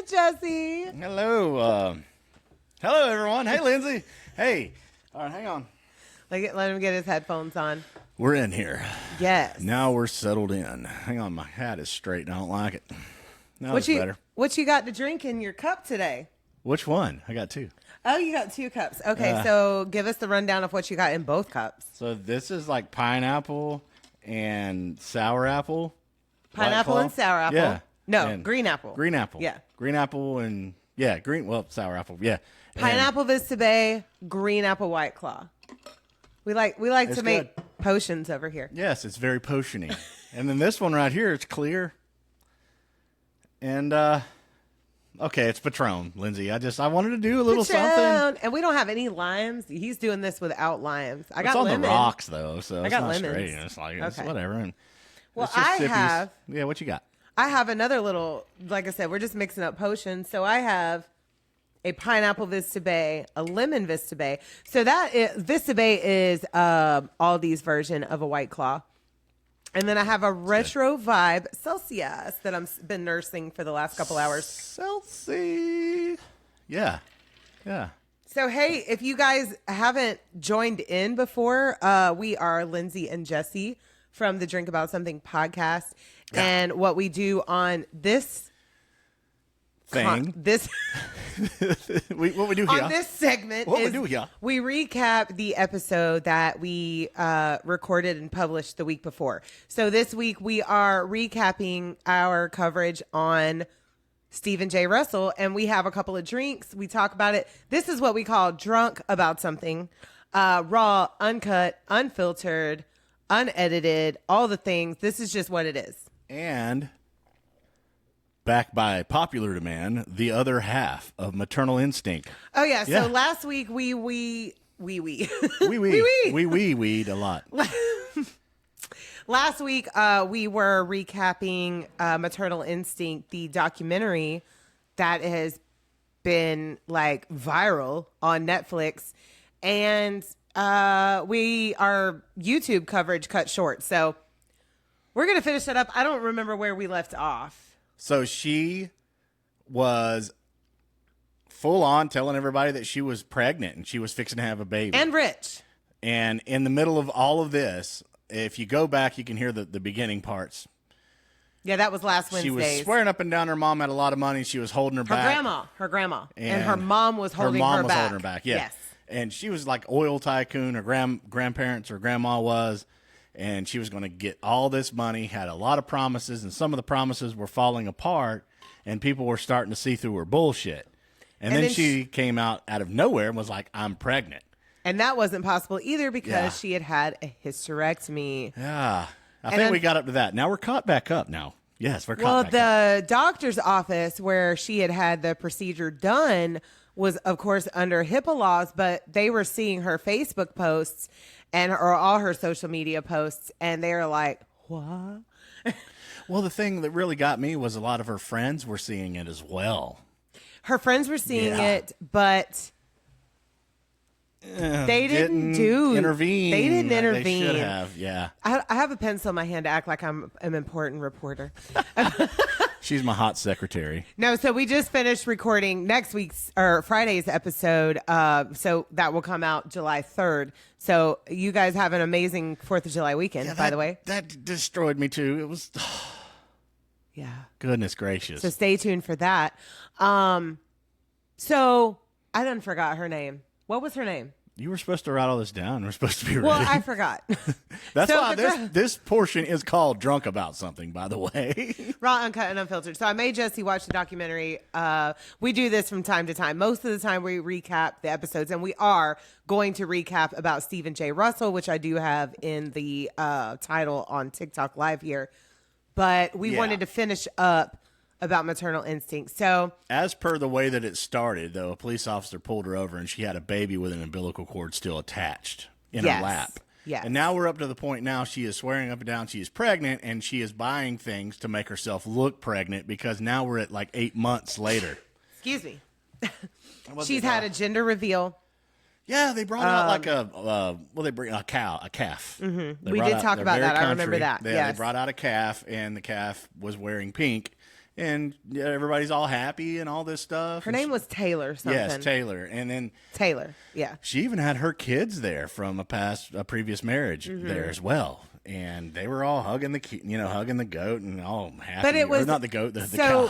Jesse. Hello. Hello, everyone. Hey, Lindsay. Hey. All right, hang on. Let him get his headphones on. We're in here. Yes. Now we're settled in. Hang on, my hat is straight and I don't like it. Now it's better. What you got to drink in your cup today? Which one? I got two. Oh, you got two cups. Okay, so give us the rundown of what you got in both cups. So this is like pineapple and sour apple. Pineapple and sour apple. Yeah. No, And green apple. Green apple. Yeah. Green apple and, sour apple. Yeah. Pineapple Vista Bay, green apple White Claw. We like to make potions over here. Yes, it's very potiony. And then this one right here, it's clear. And, okay, it's Patron, Lindsay. I wanted to do a little something. And we don't have any limes. He's doing this without limes. I got lemon. lemon. It's on the rocks, though, so it's got not lemons. straight. It's like, it's whatever. And Well, it's just sippies. have... Yeah, what you got? I have another little, like I said, we're just mixing up potions. So I have a pineapple Vista Bay, a lemon Vista Bay. So Vista Bay is Aldi's version of a White Claw. And then I have a retro vibe Celsius that I've been nursing for the last couple hours. Celsius. Yeah. Yeah. So, hey, if you guys haven't joined in before, we are Lindsay and Jesse from the Drink About Something podcast. Yeah. And what we do on this thing, what we do here on this segment we recap the episode that we recorded and published the week before. So this week we are recapping our coverage on Stephen J. Russell, and we have a couple of drinks. We talk about it. This is what we call Drunk About Something. Raw, uncut, unfiltered, unedited, all the things. This is just what it is. And backed by popular demand, the other half of Maternal Instinct. Oh yeah. So last week we weed a lot. Last week we were recapping Maternal Instinct, the documentary that has been like viral on Netflix, and our YouTube coverage cut short. So we're gonna finish that up. I don't remember where we left off. So she was full on telling everybody that she was pregnant and she was fixing to have a baby. And rich. And in the middle of all of this, if you go back, you can hear the beginning parts. Yeah, that was last Wednesday. She was swearing up and down her mom had a lot of money. She was holding her back. Her grandma. And her mom was holding her back. Yes. And she was like oil tycoon. Her grandparents or grandma was. And she was going to get all this money, had a lot of promises, and some of the promises were falling apart, and people were starting to see through her bullshit. And then she came out of nowhere and was like, I'm pregnant. And that wasn't possible either because she had a hysterectomy. Yeah. I think we got up to that. Now we're caught back up now. Yes, we're caught back up. Well, the doctor's office where she had the procedure done was, of course, under HIPAA laws, but they were seeing her Facebook posts or all her social media posts, and they were like, what? Well, the thing that really got me was a lot of her friends were seeing it as well. Her friends were seeing it, but they didn't intervene. They didn't intervene. They should have, yeah. I have a pencil in my hand to act like I'm an important reporter. She's my hot secretary. No, so we just finished recording next week's or Friday's episode. So that will come out July 3rd. So you guys have an amazing 4th of July weekend, by the way. That destroyed me too. It was, goodness gracious. So stay tuned for that. So I done forgot her name. What was her name? You were supposed to write all this down. We're supposed to be ready. Well, I forgot. That's why this portion is called Drunk About Something, by the way. Raw, uncut, and unfiltered. So I made Jesse watch the documentary. We do this from time to time. Most of the time we recap the episodes, and we are going to recap about Stephen J. Russell, which I do have in the title on TikTok Live here. But we wanted to finish up about Maternal Instinct. So, as per the way that it started, though, a police officer pulled her over and she had a baby with an umbilical cord still attached in her lap. Yes. And now we're up to the point now she is swearing up and down she is pregnant, and she is buying things to make herself look pregnant because now we're at like 8 months later. Excuse me. She's had a gender reveal. Yeah, they brought out like they bring a calf. Mm-hmm. We did talk about that. I remember that. They brought out a calf, and the calf was wearing pink. and everybody's all happy and all this stuff. Her name was Taylor something. Yes, Taylor. And then Taylor, yeah. She even had her kids there from a previous marriage there as well. And they were all hugging the goat and all happy. But it was not the goat, the cow.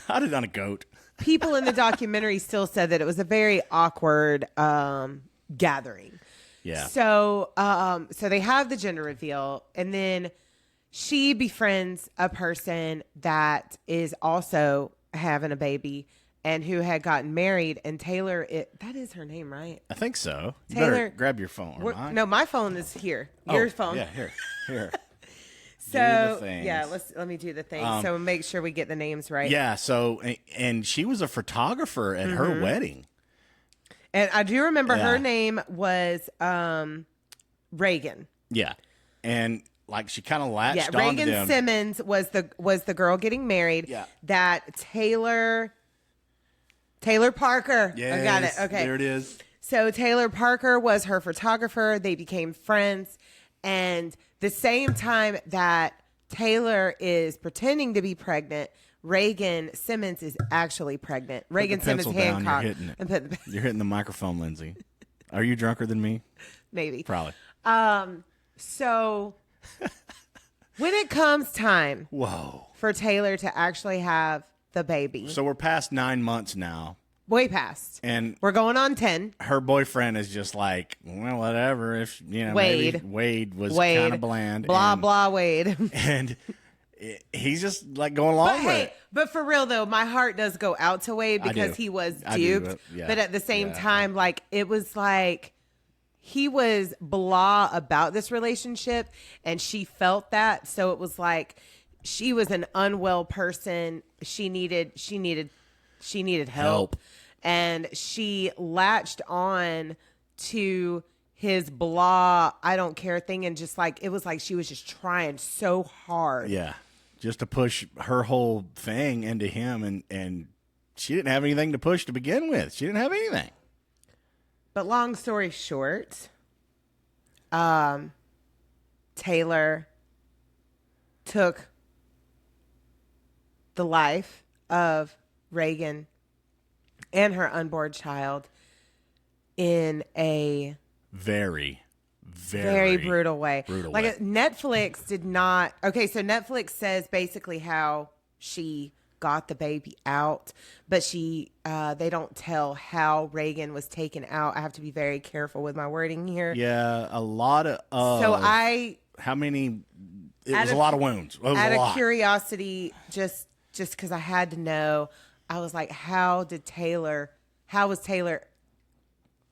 I did on a goat. People in the documentary still said that it was a very awkward gathering. Yeah. So they have the gender reveal, and then she befriends a person that is also having a baby and who had gotten married. And Taylor, that is her name, right? I think so. You Taylor, better grab your phone. No, my phone is here. Your phone. Yeah, here. So yeah, let me do the thing. So make sure we get the names right. Yeah. So and she was a photographer at her wedding. And I do remember her name was Reagan. Yeah, and like she kind of latched on Reagan to them. Simmons was the girl getting married. Yeah. That Taylor Parker. Yes, I got it. Okay. There it is. So Taylor Parker was her photographer. They became friends. And the same time that Taylor is pretending to be pregnant, Reagan Simmons is actually pregnant. Reagan Simmons Hancock. You're hitting the microphone, Lindsay. Are you drunker than me? Maybe. Probably. So when it comes time for Taylor to actually have the baby. So we're past 9 months now. Way past. And we're going on 10. Her boyfriend is just like, well, whatever. If Wade. maybe Wade was kind of bland. Blah, Wade. And he's just like going along with it. But for real though, my heart does go out to Wade because he was duped. But at the same time, like it was like he was blah about this relationship and she felt that. So it was like she was an unwell person. She needed help. And she latched on to his blah, I don't care thing. And just like, it was like she was just trying so hard. Yeah. Just to push her whole thing into him. And she didn't have anything to push to begin with. She didn't have anything. But long story short, Taylor took the life of Reagan and her unborn child in a very brutal way. Netflix did not. Okay, so Netflix says basically how she got the baby out, but they don't tell how Reagan was taken out. I have to be very careful with my wording here. Yeah, a lot of. How many? It was a lot of wounds. Out of curiosity, just because I had to know. I was like, how was Taylor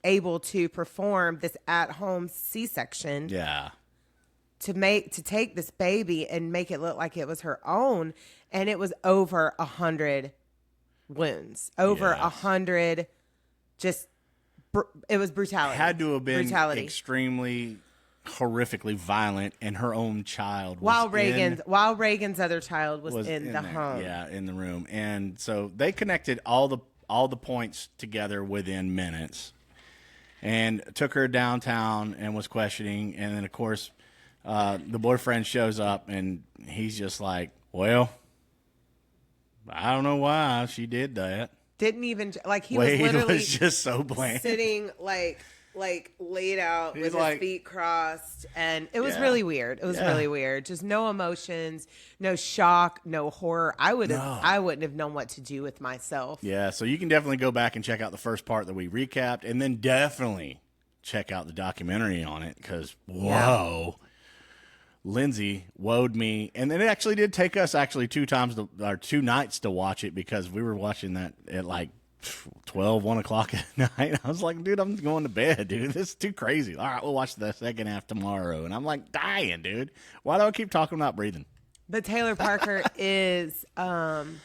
able to perform this at-home C-section? Yeah. To take this baby and make it look like it was her own, and it was over 100 wounds, over 100. Just it was brutality. Had to have been extremely horrifically violent, and her own child while Reagan's other child was in the home. Yeah, in the room. And so they connected all the points together within minutes and took her downtown and was questioning. And then of course the boyfriend shows up and he's just like, well, I don't know why she did that. Didn't even like he Wade was literally was just so bland, sitting like laid out with his feet crossed, and it was really weird. It was really weird. Just no emotions, no shock, no horror. I wouldn't have known what to do with myself. Yeah, so you can definitely go back and check out the first part that we recapped, and then definitely check out the documentary on it because Lindsay woed me, and then it actually did take us 2 nights to watch it because we were watching that at like 1 o'clock at night. I was like, dude, I'm going to bed, dude. This is too crazy. All right, we'll watch the second half tomorrow. And I'm like dying, dude. Why do I keep talking about breathing? But Taylor Parker is on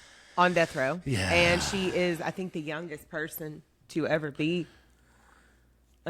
death row. Yeah. And she is, I think, the youngest person to ever be.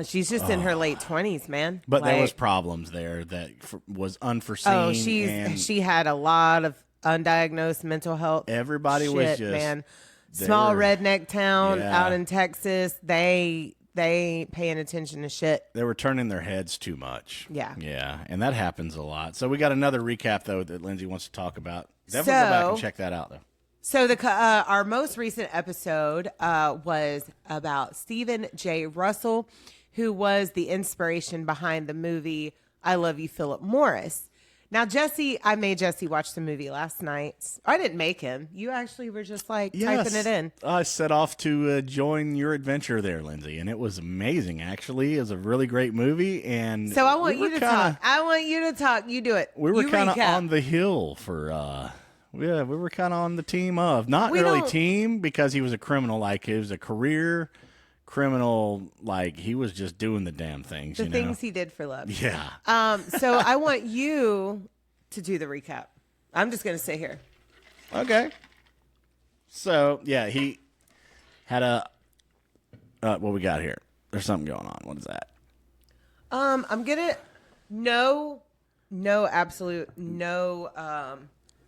She's just in her late 20s, man. But there was problems there that was unforeseen. Oh, she had a lot of undiagnosed mental health. Everybody was just, man. Small redneck town out in Texas. They ain't paying attention to shit. They were turning their heads too much. Yeah. Yeah. And that happens a lot. So we got another recap, though, that Lindsay wants to talk about. Definitely go back and check that out, though. So our most recent episode was about Stephen J. Russell, who was the inspiration behind the movie I Love You, Philip Morris. Now, I made Jesse watch the movie last night. I didn't make him. You actually were just typing it in. I set off to join your adventure there, Lindsay, and it was amazing, actually. It was a really great movie. And so I want you to talk. I want you to talk. You do it. We were kind of on the hill for... we were kind of on the team of. Not really team, because he was a criminal. Like, he was a career criminal. Like, he was just doing the damn things. The things he did for love. Yeah. So I want you to do the recap. I'm just going to sit here. Okay. So, yeah, he had a... what we got here? There's something going on. What is that? I'm going to... No, absolute... No...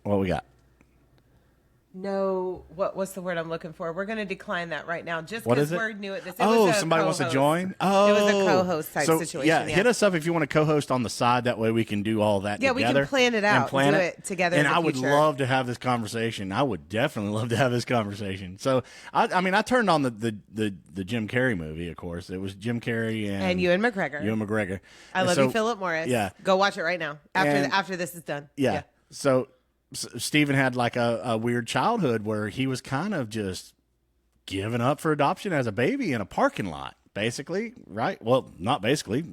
What we got? No, what's the word I'm looking for? We're going to decline that right now, just What is because it? we're new at this. Somebody wants to join? Oh. It was a co-host type situation. Yeah, hit us up if you want to co-host on the side. That way we can do all that together. Yeah, we can plan it out. And do it together And in the I would future. love to have this conversation. I would definitely love to have this conversation. So, I turned on the Jim Carrey movie, of course. It was Jim Carrey and Ewan McGregor. I Love You, Philip Morris. Yeah. Go watch it right now after this is done. Yeah. So Stephen had like a weird childhood where he was kind of just given up for adoption as a baby in a parking lot, basically, right? Well, not basically,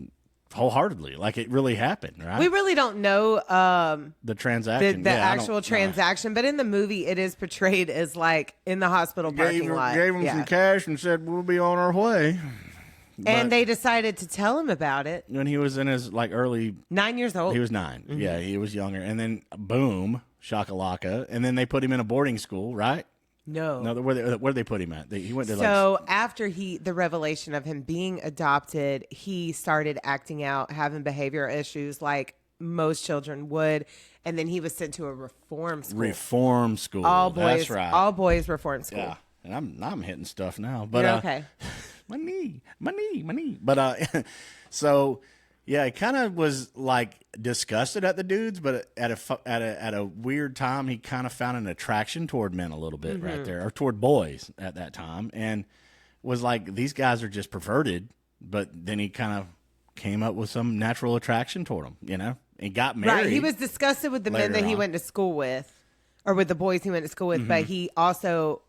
wholeheartedly. Like, it really happened, right? We really don't know the transaction, the actual transaction, but in the movie, it is portrayed as like in the hospital parking lot. Gave him some cash and said, "We'll be on our way." And they decided to tell him about it when he was in his early 9 years old. He was 9. Mm-hmm. Yeah, he was younger, and then boom, shakalaka, and then they put him in a boarding school, right? No, where they put him at? He went to after the revelation of him being adopted, he started acting out, having behavioral issues like most children would, and then he was sent to a reform school. All boys, that's right. All boys reform school. Yeah, and I'm hitting stuff now, but you're okay. my knee. But so yeah, it kind of was like disgusted at the dudes, but at a weird time, he kind of found an attraction toward men a little bit right there, or toward boys at that time, and was like, these guys are just perverted. But then he kind of came up with some natural attraction toward them, and got married. Right, he was disgusted with the men that he went to school with, or with the boys he went to school with, but he also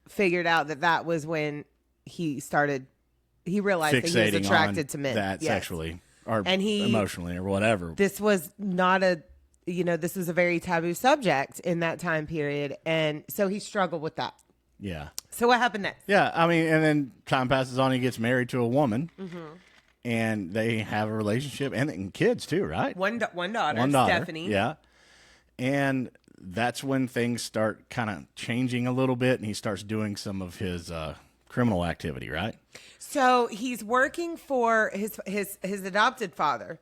figured out that was when he realized that he was attracted to men. That sexually or emotionally or whatever. This was not this was a very taboo subject in that time period. And so he struggled with that. Yeah. So what happened next? Yeah. And then time passes on. He gets married to a woman and they have a relationship and kids too, right? One daughter, Stephanie. Yeah. And that's when things start kind of changing a little bit, and he starts doing some of his criminal activity, right? So he's working for his adopted father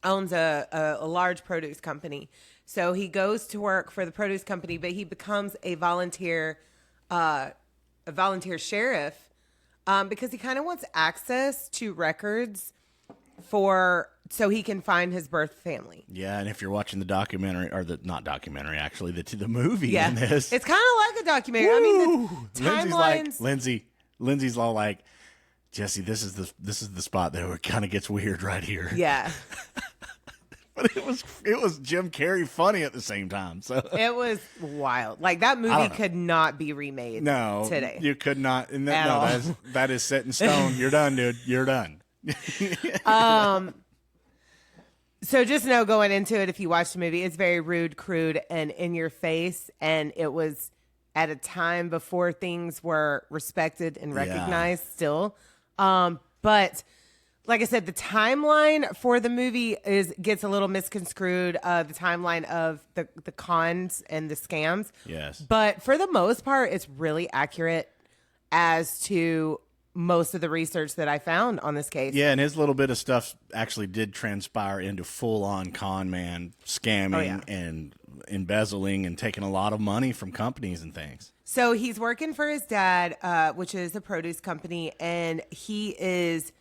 owns a large produce company. So he goes to work for the produce company, but he becomes a volunteer sheriff because he kind of wants access to records so he can find his birth family. Yeah, and if you're watching the documentary, or not documentary, actually, the movie in this. It's kind of like a documentary. Woo! I mean, the timelines. Lindsay's all like, Jesse, this is the spot that it kind of gets weird right here. Yeah. But it was Jim Carrey funny at the same time. So it was wild. Like, that movie could not be remade today. You could not. And that is set in stone. You're done, dude. You're done. So just know, going into it, if you watch the movie, it's very rude, crude, and in your face. And it was at a time before things were respected and recognized still. But like I said, the timeline for the movie gets a little misconstrued. The timeline of the cons and the scams. Yes. But for the most part, it's really accurate as to most of the research that I found on this case. Yeah, and his little bit of stuff actually did transpire into full-on con man scamming and embezzling and taking a lot of money from companies and things. So he's working for his dad, which is a produce company, and he is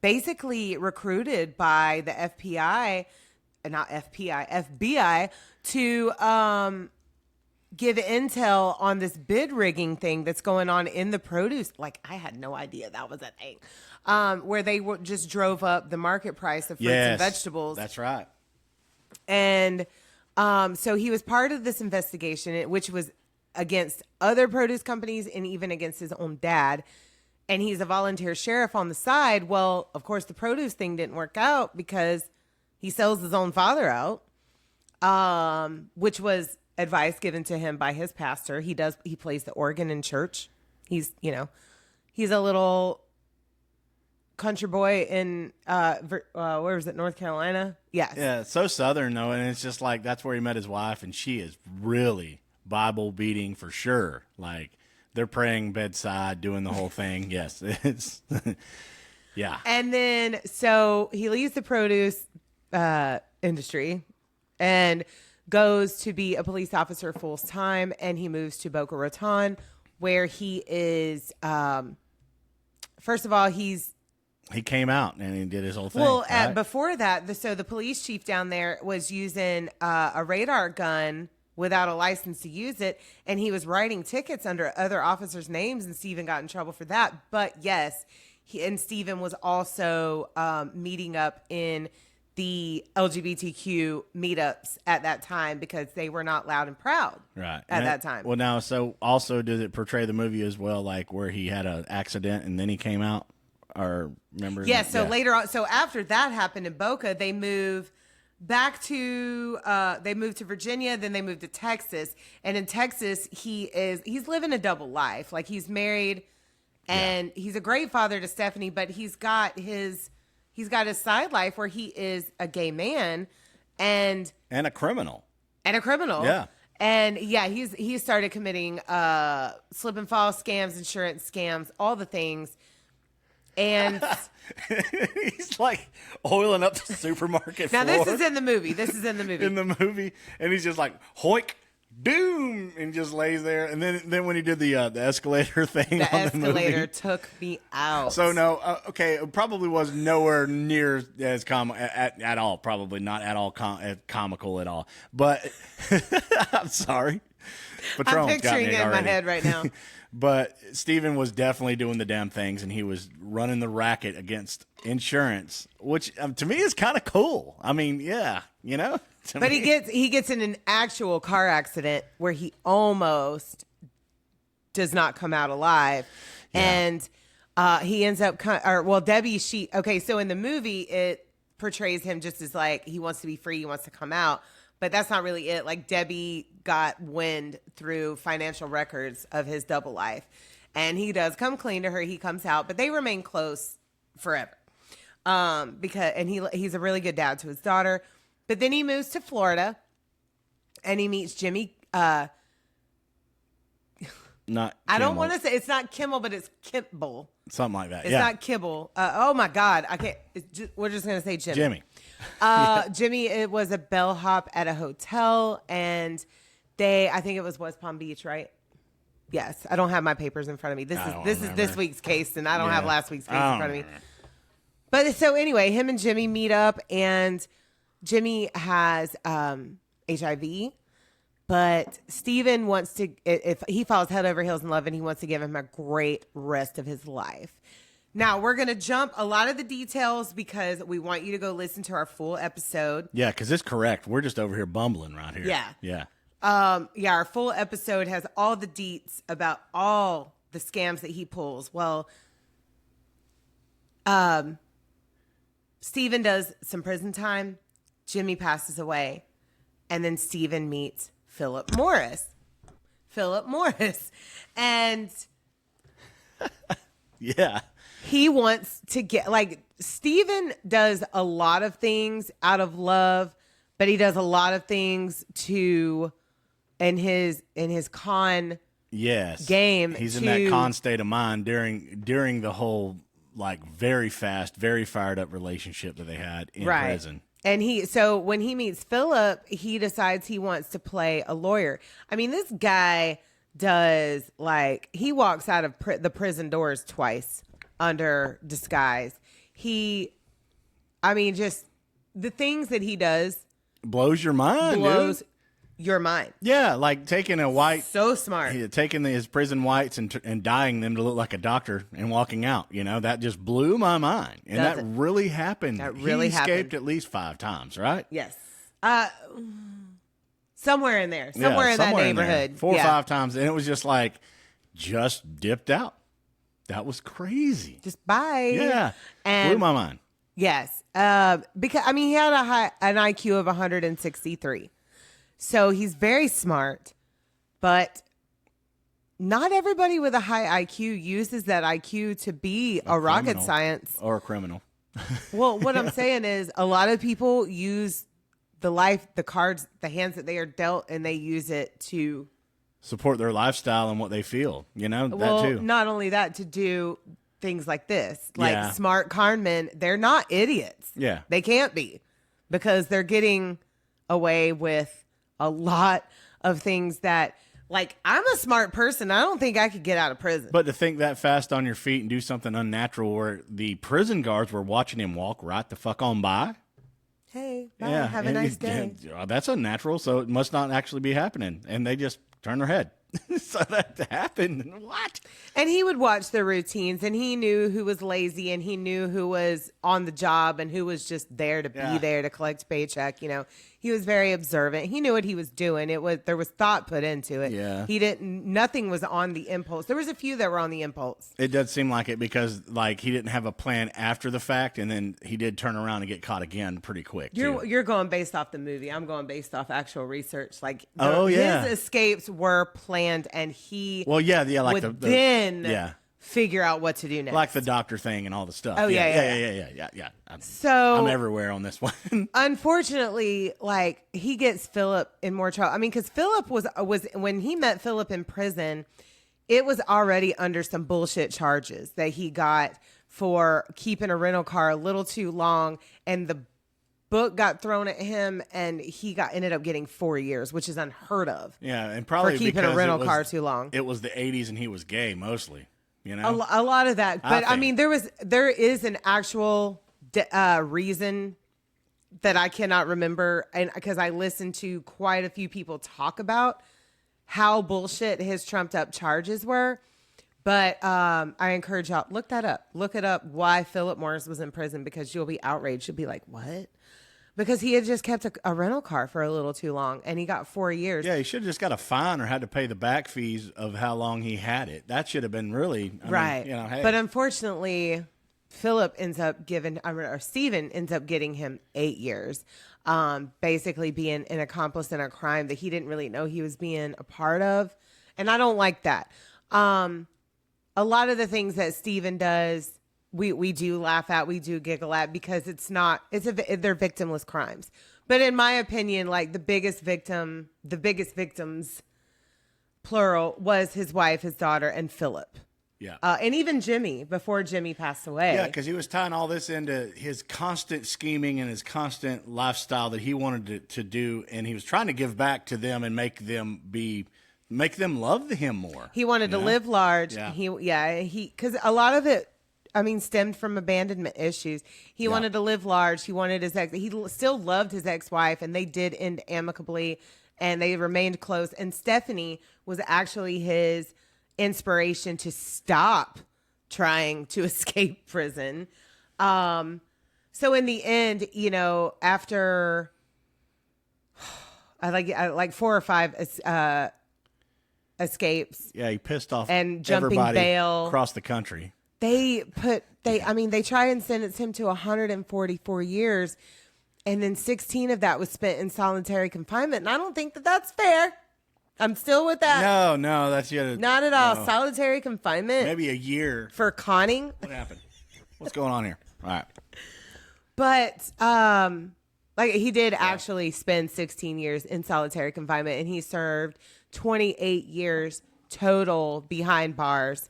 basically recruited by the FBI to give intel on this bid rigging thing that's going on in the produce. Like, I had no idea that was a thing. Where they just drove up the market price of fruits and vegetables. That's right. And so he was part of this investigation, which was against other produce companies and even against his own dad. And he's a volunteer sheriff on the side. Well, of course, the produce thing didn't work out because he sells his own father out, which was advice given to him by his pastor. He plays the organ in church. He's a little country boy in where is it, North Carolina? Yes. Yeah, it's so southern though, and it's just like that's where he met his wife, and she is really Bible beating for sure. Like they're praying bedside, doing the whole thing. Yes, it's yeah. And then so he leaves the produce industry and goes to be a police officer full time, and he moves to Boca Raton, where he is. First of all, he came out and he did his whole thing. Well, right? before that, the police chief down there was using a radar gun without a license to use it, and he was writing tickets under other officers' names, and Stephen got in trouble for that. But yes, Stephen was also meeting up in the LGBTQ meetups at that time because they were not loud and proud right at that time. Well, now, so also did it portray the movie as well, like where he had an accident and then he came out? Or remember? Yeah, so later on, so after that happened in Boca, they moved back to Virginia, then they moved to Texas. And in Texas, he's living a double life. Like he's married and he's a great father to Stephanie, but he's got his side life where he is a gay man and a criminal. Yeah. And he started committing slip and fall scams, insurance scams, all the things. And he's like oiling up the supermarket now floor. this is in the movie. In the movie, and he's just like hoik, doom, and just lays there. And then when he did the escalator thing, the escalator movie, took me out. So no, okay, it probably was nowhere near as at all. Probably not at all comical at all. But I'm sorry. I'm picturing it in my head right now. But Stephen was definitely doing the damn things, and he was running the racket against insurance, which to me is kind of cool. I mean, yeah, you know. But he gets in an actual car accident where he almost does not come out alive, and he ends up. Debbie, so in the movie it portrays him just as like he wants to be free, he wants to come out. But that's not really it. Like Debbie got wind through financial records of his double life. And he does come clean to her. He comes out, but they remain close forever. He's a really good dad to his daughter. But then he moves to Florida and he meets Jimmy. Not Kimmel. I don't want to say it's not Kimmel, but it's Kibble. Something like that. It's not Kibble. Oh my God. I can't. We're just going to say Jimmy. Jimmy, it was a bellhop at a hotel, and I think it was West Palm Beach, right? Yes. I don't have my papers in front of me. This is this week's case, and I don't have last week's case in front of me. But so anyway, him and Jimmy meet up, and Jimmy has HIV, but Stephen wants to, if he falls head over heels in love, and he wants to give him a great rest of his life. Now, we're going to jump a lot of the details because we want you to go listen to our full episode. Yeah, because it's correct. We're just over here bumbling right here. Yeah. Our full episode has all the deets about all the scams that he pulls. Well, Stephen does some prison time. Jimmy passes away. And then Stephen meets Philip Morris. And yeah. He wants to get, like, Stephen does a lot of things out of love, but he does a lot of things in his con game. He's in that con state of mind during the whole, like, very fast, very fired up relationship that they had in prison. And so when he meets Philip, he decides he wants to play a lawyer. I mean, this guy does, like, he walks out of the prison doors twice under disguise. Just the things that he does blows your mind, dude. your mind. Yeah, like taking a white, so smart, taking his prison whites and dyeing them to look like a doctor and walking out. You know, that just blew my mind, and that really happened. That really he happened. escaped at least 5 times, right? Yes, somewhere in there, somewhere in that neighborhood, 4 or 5 times, and it was just dipped out. That was crazy. Just bye. Yeah, and blew my mind. Yes, because I mean, he had an IQ of 163. So he's very smart, but not everybody with a high IQ uses that IQ to be a rocket science. Or a criminal. Well, what I'm saying is a lot of people use the cards, the hands that they are dealt, and they use it to support their lifestyle and what they feel, that too. Not only that, to do things like this. Like smart con men, they're not idiots. Yeah. They can't be, because they're getting away with a lot of things that, like, I'm a smart person. I don't think I could get out of prison. But to think that fast on your feet and do something unnatural where the prison guards were watching him walk right the fuck on by. Hey, bye. Have a nice day. That's unnatural, so it must not actually be happening. And they just turn their head. So that happened. What? And he would watch their routines, and he knew who was lazy, and he knew who was on the job and who was just there to be there to collect a paycheck. He was very observant. He knew what he was doing. There was thought put into it. Yeah. Nothing was on the impulse. There was a few that were on the impulse. It does seem like it, because he didn't have a plan after the fact, and then he did turn around and get caught again pretty quick. You're going based off the movie. I'm going based off actual research. His escapes were planned, and he would then figure out what to do next. Like the doctor thing and all the stuff. Oh, yeah. I'm everywhere on this one. Unfortunately, he gets Philip in more trouble. I mean, because Philip was when he met Philip in prison, it was already under some bullshit charges that he got for keeping a rental car a little too long, and the book got thrown at him, and he ended up getting 4 years, which is unheard of. Yeah, and probably for keeping a rental car too long. It was the 80s, and he was gay mostly. A lot of that, but I mean, there is an actual reason that I cannot remember, and because I listened to quite a few people talk about how bullshit his trumped up charges were. But I encourage y'all, look that up. Look it up, why Philip Morris was in prison, because you'll be outraged. You'll be like, what? Because he had just kept a rental car for a little too long, and he got 4 years. Yeah, he should have just got a fine or had to pay the back fees of how long he had it. That should have been really right. Hey. But unfortunately, Stephen ends up getting him 8 years, basically being an accomplice in a crime that he didn't really know he was being a part of, and I don't like that. A lot of the things that Stephen does, we do laugh at, we do giggle at, because they're victimless crimes. But in my opinion, the biggest victims, plural, was his wife, his daughter, and Philip. Yeah. And even Jimmy, before Jimmy passed away. Yeah, because he was tying all this into his constant scheming and his constant lifestyle that he wanted to do, and he was trying to give back to them and make them love him more. He wanted to live large. Yeah. Because a lot of it, stemmed from abandonment issues. He wanted to live large. He wanted he still loved his ex-wife, and they did end amicably, and they remained close. And Stephanie was actually his inspiration to stop trying to escape prison. So in the end, after I like 4 or 5 escapes. Yeah, he pissed off and jumping bail across the country. They try and sentence him to 144 years, and then 16 of that was spent in solitary confinement. And I don't think that that's fair. I'm still with that. No, that's not at all. No. Solitary confinement. Maybe a year for conning. What happened? What's going on here? All right. But he did actually spend 16 years in solitary confinement, and he served 28 years total behind bars.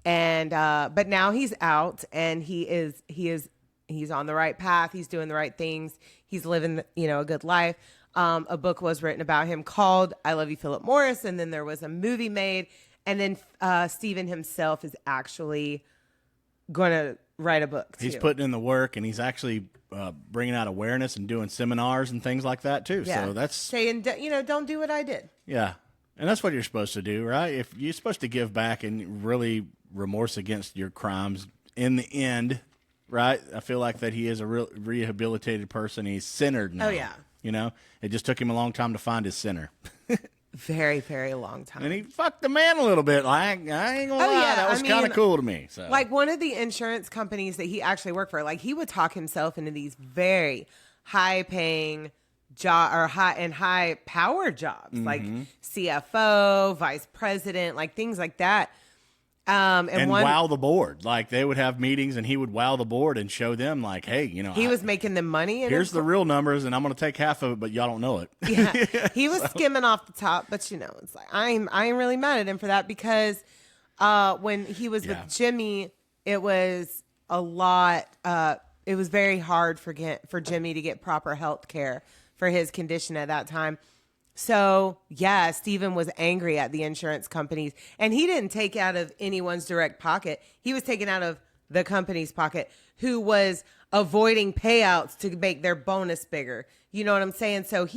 And but now he's out, and he's on the right path. He's doing the right things. He's living a good life. A book was written about him called "I Love You, Philip Morris," and then there was a movie made. And then Stephen himself is actually going to write a book too. He's putting in the work, and he's actually bringing out awareness and doing seminars and things like that too. Yeah. So that's saying, don't do what I did. Yeah. And that's what you're supposed to do, right? If you're supposed to give back and really remorse against your crimes in the end, right? I feel like that he is a real rehabilitated person. He's centered now. Oh, yeah. It just took him a long time to find his center. Very, very long time. And he fucked the man a little bit. Like, I ain't gonna lie. Yeah. That was kind of cool to me. So. Like one of the insurance companies that he actually worked for, like he would talk himself into these very high-paying job or high power jobs, like CFO, vice president, like things like that. And wow the board. Like they would have meetings and he would wow the board and show them like, hey, he was making them money. Here's the real numbers and I'm going to take half of it, but y'all don't know it. Yeah. He was skimming off the top, but it's like, I ain't really mad at him for that because, when he was with Jimmy, it was a lot, it was very hard for Jimmy to get proper health care for his condition at that time. So, yeah, Stephen was angry at the insurance companies, and he didn't take out of anyone's direct pocket. He was taken out of the company's pocket, who was avoiding payouts to make their bonus bigger. You know what I'm saying? So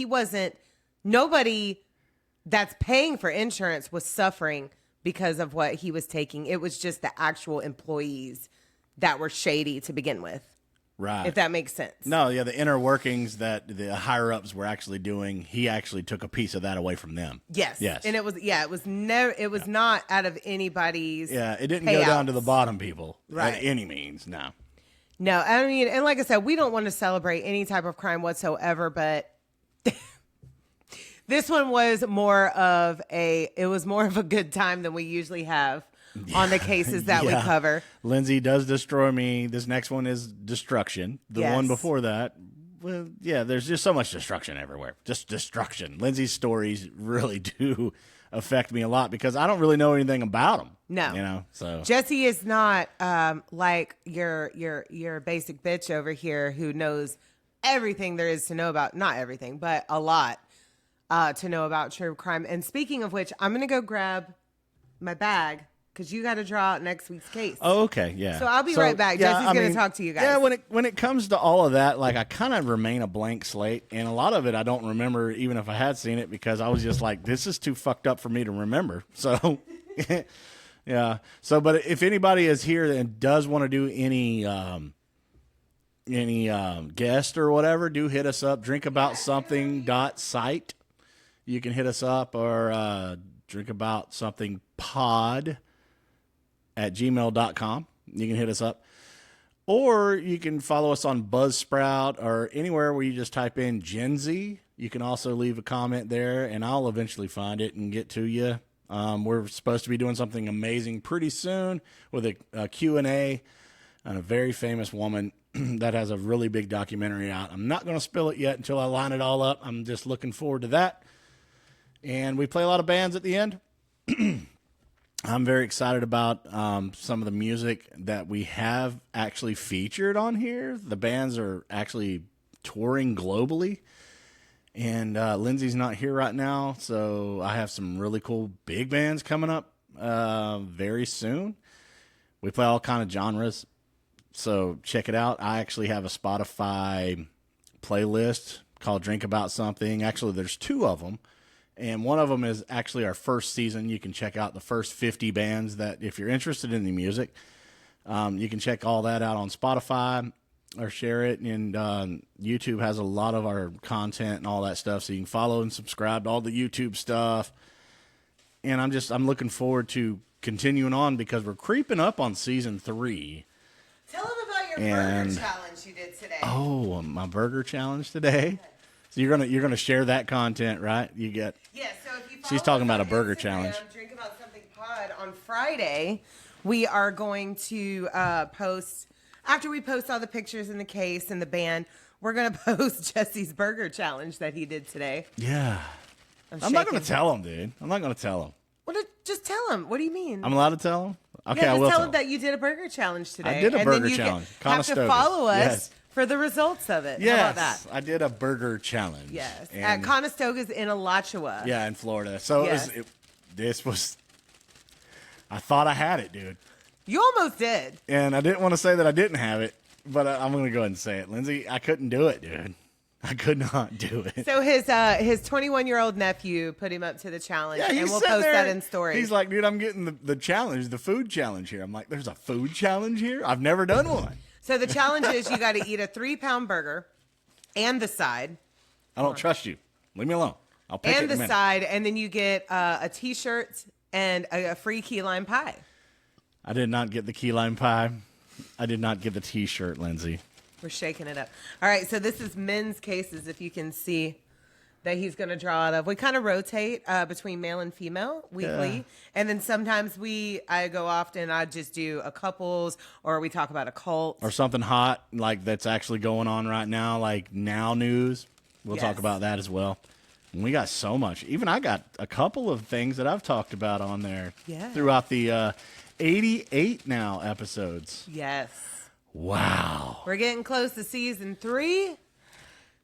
nobody that's paying for insurance was suffering because of what he was taking. It was just the actual employees that were shady to begin with. Right. If that makes sense. No, yeah, the inner workings that the higher ups were actually doing, he actually took a piece of that away from them. Yes. Yes. And it was not out of anybody's it didn't payouts. go down to the bottom people Right. at any means, no. No, I mean, and like I said, we don't want to celebrate any type of crime whatsoever, but this one was more of a good time than we usually have on the cases that we cover. Lindsay does destroy me. This next one is destruction. The one before that, well, yeah, there's just so much destruction everywhere. Just destruction. Lindsay's stories really do affect me a lot because I don't really know anything about them. No. So Jesse is not like your basic bitch over here who knows everything there is to know about, not everything, but a lot to know about true crime. And speaking of which, I'm going to go grab my bag because you got to draw out next week's case. Oh, okay, yeah. So I'll be right back. Jesse's going to talk to you guys. Yeah, when it comes to all of that, like I kind of remain a blank slate, and a lot of it I don't remember, even if I had seen it, because I was just like, this is too fucked up for me to remember. So, yeah. So, but if anybody is here and does want to do any guest or whatever, do hit us up. DrinkaboutSomething.site. You can hit us up, or drinkaboutsomethingpod at gmail.com. You can hit us up. Or you can follow us on Buzzsprout or anywhere where you just type in Gen Z. You can also leave a comment there, and I'll eventually find it and get to you. We're supposed to be doing something amazing pretty soon with a Q&A and a very famous woman that has a really big documentary out. I'm not going to spill it yet until I line it all up. I'm just looking forward to that. And we play a lot of bands at the end. I'm very excited about some of the music that we have actually featured on here. The bands are actually touring globally. And Lindsay's not here right now, so I have some really cool big bands coming up very soon. We play all kind of genres, so check it out. I actually have a Spotify playlist called Drink About Something. Actually, there's two of them. And one of them is actually our first season. You can check out the first 50 bands that, if you're interested in the music, you can check all that out on Spotify or share it. And YouTube has a lot of our content and all that stuff. So you can follow and subscribe to all the YouTube stuff. And I'm looking forward to continuing on because we're creeping up on season 3. Tell them about your burger challenge you did today. Oh, my burger challenge today. So you're gonna share that content, right? So if you she's talking about a Instagram, burger challenge. Drink About Something Pod on Friday. We are going to post after we post all the pictures in the case and the band. We're gonna post Jesse's burger challenge that he did today. Yeah, I'm not gonna tell him, dude. I'm not gonna tell him. Just tell him. What do you mean? I'm allowed to tell him. Okay, yeah, I will tell him that you did a burger challenge today. I did a burger challenge. Have to follow us for the results of it. Yes, how about that? I did a burger challenge. Yes, at Conestoga's in Alachua. Yeah, in Florida. So this was. I thought I had it, dude. You almost did. And I didn't want to say that I didn't have it, but I'm going to go ahead and say it. Lindsay, I couldn't do it, dude. I could not do it. So his 21-year-old nephew put him up to the challenge, and we'll post that in stories. He's like, dude, I'm getting the challenge, the food challenge here. I'm like, there's a food challenge here? I've never done one. So the challenge is you got to eat a 3-pound burger and the side. I don't trust you. Leave me alone. I'll pick it in a minute. And the side, and then you get a T-shirt and a free key lime pie. I did not get the key lime pie. I did not get the T-shirt, Lindsay. We're shaking it up. All right, so this is men's cases, if you can see that he's going to draw out of. We kind of rotate between male and female weekly. Yeah. And then sometimes I go off and I just do a couples, or we talk about a cult. Or something hot, like that's actually going on right now, like now news. We'll talk about that as well. And we got so much. Even I got a couple of things that I've talked about on there throughout the 88 now episodes. Yes. Wow. We're getting close to season 3.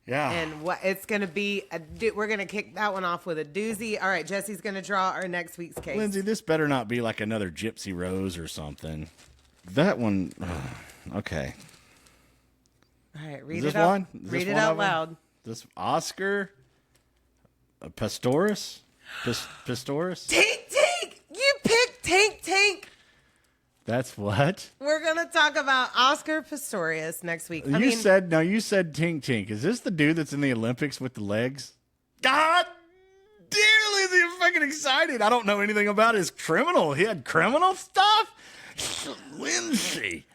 Yeah. And what it's going to be, we're going to kick that one off with a doozy. All right, Jesse's going to draw our next week's case. Lindsay, this better not be like another Gypsy Rose or something. That one, okay. All right, read it out. Read it out loud. This Oscar Pistorius? Pistorius? Tink Tink! You picked Tink Tink! That's what? We're going to talk about Oscar Pistorius next week. You said Tink Tink. Is this the dude that's in the Olympics with the legs? God damn, Lindsay, I'm fucking excited. I don't know anything about his criminal. He had criminal stuff? Lindsay.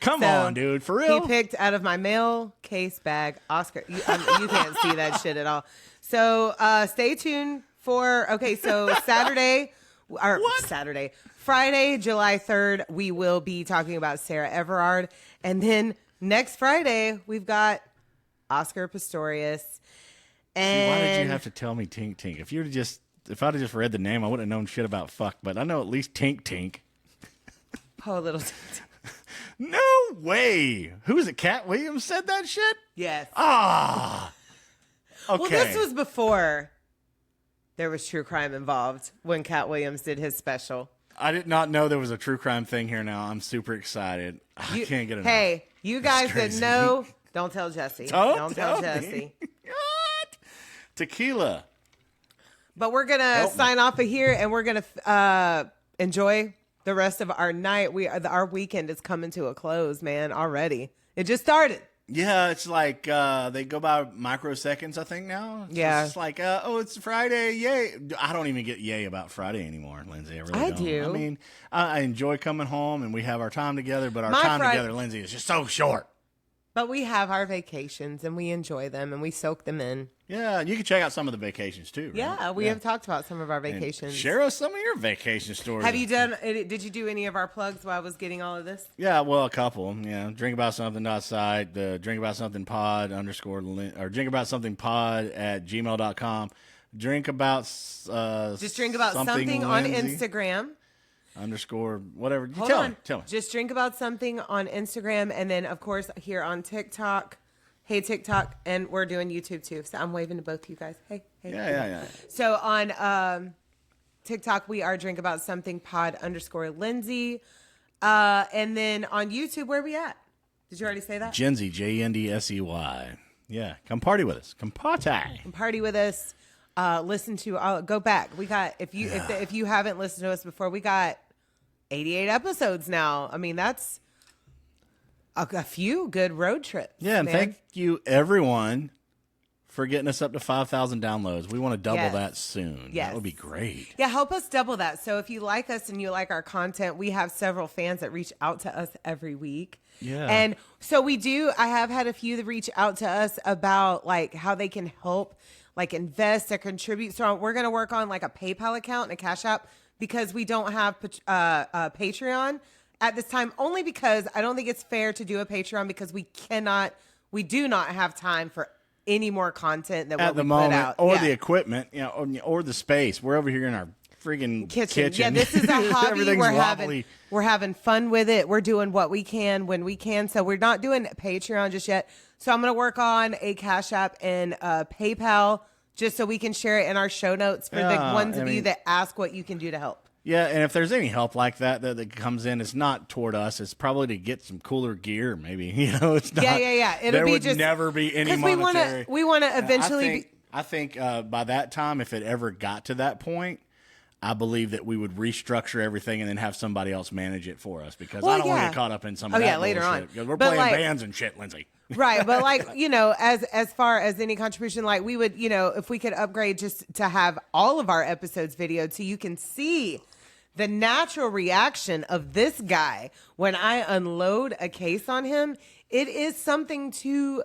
Come on, dude, for real. He picked out of my mail case bag Oscar. You can't see that shit at all. So stay tuned for, so Friday, July 3rd, we will be talking about Sarah Everard. And then next Friday, we've got Oscar Pistorius. And why did you have to tell me Tink Tink? If I'd have just read the name, I wouldn't have known shit about fuck, but I know at least Tink Tink. Oh, little Tink Tink. No way. Who is it? Cat Williams said that shit? Yes. Ah. Okay. Well, this was before there was true crime involved when Cat Williams did his special. I did not know there was a true crime thing here now. I'm super excited. I can't get enough. Hey, you guys that know, don't tell Jesse. Don't tell Jesse. What? Tequila. But we're going to sign off of here, and we're going to enjoy the rest of our night. Our weekend is coming to a close, man, already. It just started. Yeah, it's like they go by microseconds, I think, now. It's like, it's Friday, yay. I don't even get yay about Friday anymore, Lindsay. I really don't. Do. I mean, I enjoy coming home and we have our time together, but our time together, Lindsay, is just so short. But we have our vacations and we enjoy them and we soak them in. Yeah, you can check out some of the vacations too, right? Yeah, we have talked about some of our vacations. And share us some of your vacation stories. Did you do any of our plugs while I was getting all of this? Yeah, well, a couple. Yeah, Drink About Something site, the Drink About Something pod or Drink About Something pod at gmail.com. Drink About just Drink About Something on Instagram. _ whatever. Tell me. Just Drink About Something on Instagram, and then of course here on TikTok. Hey TikTok, and we're doing YouTube too. So I'm waving to both you guys. Hey. Yeah. So on TikTok we are Drink About Something pod _ Lindsay, and then on YouTube where are we at? Did you already say that? Jenzy, JNDSEY. Yeah, come party with us. Come party with us. Listen to. Go back. We got if you haven't listened to us before, we got 88 episodes now. I mean, that's a few good road trips. Yeah, and thank you everyone for getting us up to 5,000 downloads. We want to double that soon. Yes. That would be great. Yeah, help us double that. So if you like us and you like our content, we have several fans that reach out to us every week. Yeah. And so I have had a few that reach out to us about like how they can help like invest or contribute. So we're going to work on like a PayPal account and a Cash App because we don't have Patreon at this time, only because I don't think it's fair to do a Patreon because we do not have time for any more content that at the moment, or the equipment, or the space. We're over here in our friggin' kitchen. Yeah, this is a hobby. We're having fun with it. We're doing what we can when we can. So we're not doing Patreon just yet. So I'm going to work on a Cash App and PayPal just so we can share it in our show notes for the ones of you that ask what you can do to help. Yeah, and if there's any help like that comes in, it's not toward us. It's probably to get some cooler gear, maybe. It's not. Yeah. It'll be just never be any monetary. We want to eventually. I think by that time, if it ever got to that point, I believe that we would restructure everything and then have somebody else manage it for us because I don't want to get caught up in some of that later bullshit. on. We're playing bands and shit, Lindsay. Right, but as far as any contribution, we would, if we could upgrade just to have all of our episodes videoed so you can see the natural reaction of this guy when I unload a case on him, it is something to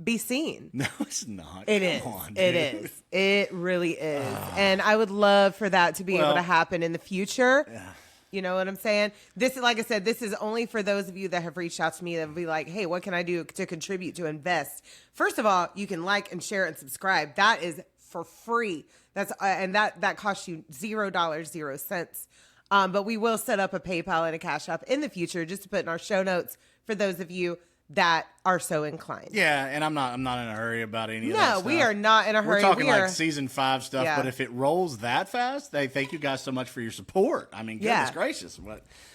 be seen. No, it's not. It is. It really is. And I would love for that to be able to happen in the future. Yeah. You know what I'm saying? This, like I said, this is only for those of you that have reached out to me that will be like, hey, what can I do to contribute, to invest? First of all, you can like and share and subscribe. That is for free. That's and that costs you $0.00. But we will set up a PayPal and a Cash App in the future just to put in our show notes for those of you that are so inclined. Yeah, and I'm not in a hurry about any of that stuff. No, we are not in a hurry. We're talking like season 5 stuff, but if it rolls that fast, thank you guys so much for your support. I mean, goodness gracious,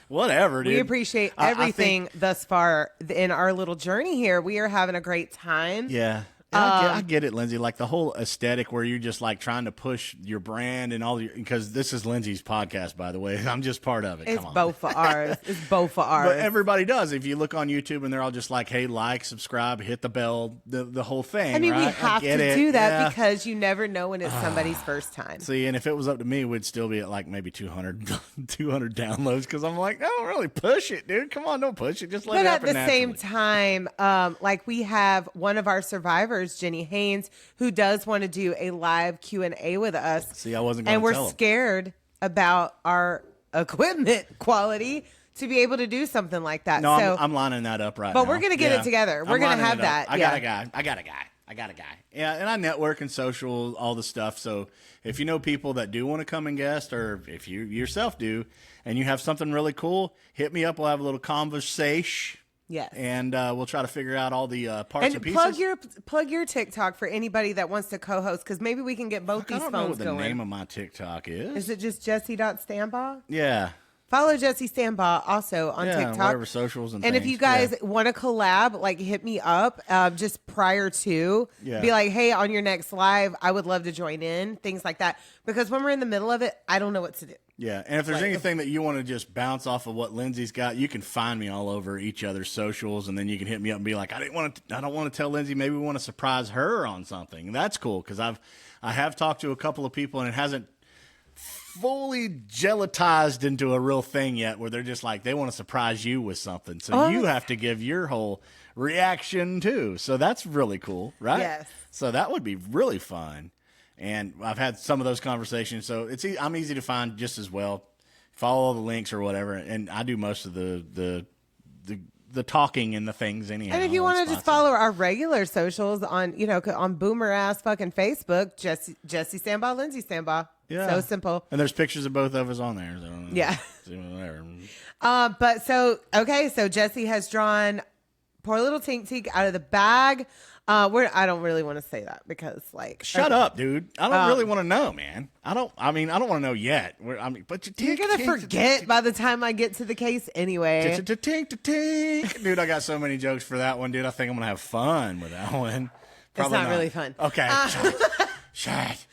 whatever, dude. We appreciate everything thus far in our little journey here. We are having a great time. Yeah. I get it, Lindsay. Like the whole aesthetic where you're just like trying to push your brand and all because this is Lindsay's podcast, by the way. I'm just part of it. It's both for ours. It's both for ours. But everybody does. If you look on YouTube and they're all just like, hey, like, subscribe, hit the bell, the whole thing. I mean, right? we have to do that because you never know when it's somebody's first time. See, and if it was up to me, we'd still be at like maybe 200 downloads because I'm like, I don't really push it, dude. Come on, don't push it. Just let it happen naturally. But at the same time, we have one of our survivors, Jenny Haynes, who does want to do a live Q&A with us. See, I wasn't going to tell him. Scared about our equipment quality to be able to do something like that. No, so, I'm lining that up right now. But we're going to get it together. We're going to have that. I got a guy. Yeah, and I network and social, all the stuff. So if you know people that do want to come and guest, or if you yourself do, and you have something really cool, hit me up. We'll have a little conversation. Yes. And we'll try to figure out all the parts and pieces. Plug your TikTok for anybody that wants to co-host, because maybe we can get both these phones going. I don't know what the name of my TikTok is. Is it just Jesse.Standbaugh? Yeah. Follow Jesse Standbaugh also on TikTok. Whatever socials and things. If you guys want to collab, hit me up just prior to. Yeah. Be like, hey, on your next live, I would love to join in. Things like that. Because when we're in the middle of it, I don't know what to do. Yeah, and if there's anything that you want to just bounce off of what Lindsay's got, you can find me all over each other's socials, and then you can hit me up and be like, I don't want to tell Lindsay. Maybe we want to surprise her on something. That's cool because I have talked to a couple of people, and it hasn't fully gelatized into a real thing yet, where they're just like they want to surprise you with something, so you have to give your whole reaction too. So that's really cool, right? Yes. So that would be really fun. And I've had some of those conversations, so I'm easy to find just as well. Follow all the links or whatever, and I do most of the talking and the things anyhow. And if you want to just follow our regular socials on on boomer ass fucking Facebook, Jesse Standbaugh, Lindsay Standbaugh. Yeah, so simple. And there's pictures of both of us on there. So yeah. Whatever. So Jesse has drawn poor little Tink Tink out of the bag. I don't really want to say that because shut up, dude. I don't really want to know, man. I don't want to know yet. But you're gonna forget by the time I get to the case anyway. Dude, I got so many jokes for that one, dude. I think I'm gonna have fun with that one. Probably it's not really fun. Okay, shut.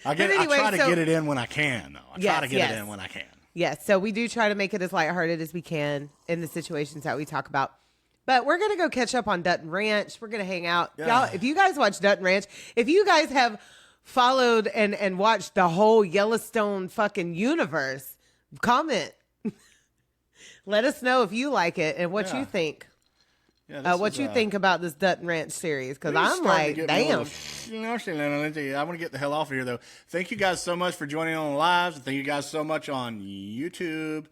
I try to get it in when I can, though. I try to get it in when I can. Yes, so we do try to make it as lighthearted as we can in the situations that we talk about. But we're going to go catch up on Dutton Ranch. We're going to hang out. Yeah. Y'all, if you guys watch Dutton Ranch, if you guys have followed and watched the whole Yellowstone fucking universe, comment. Let us know if you like it and what you think. Yeah, what you think about this Dutton Ranch series, because I'm like, damn. I want to get the hell off of here, though. Thank you guys so much for joining on the lives. Thank you guys so much on YouTube.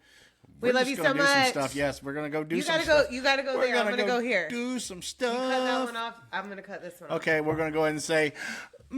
We love you so much. Some stuff. Yes, we're gonna go do some stuff. You gotta go there. I'm gonna go here. Do some stuff. You cut that one off. I'm gonna cut this one off. Okay, we're gonna go ahead and say bye.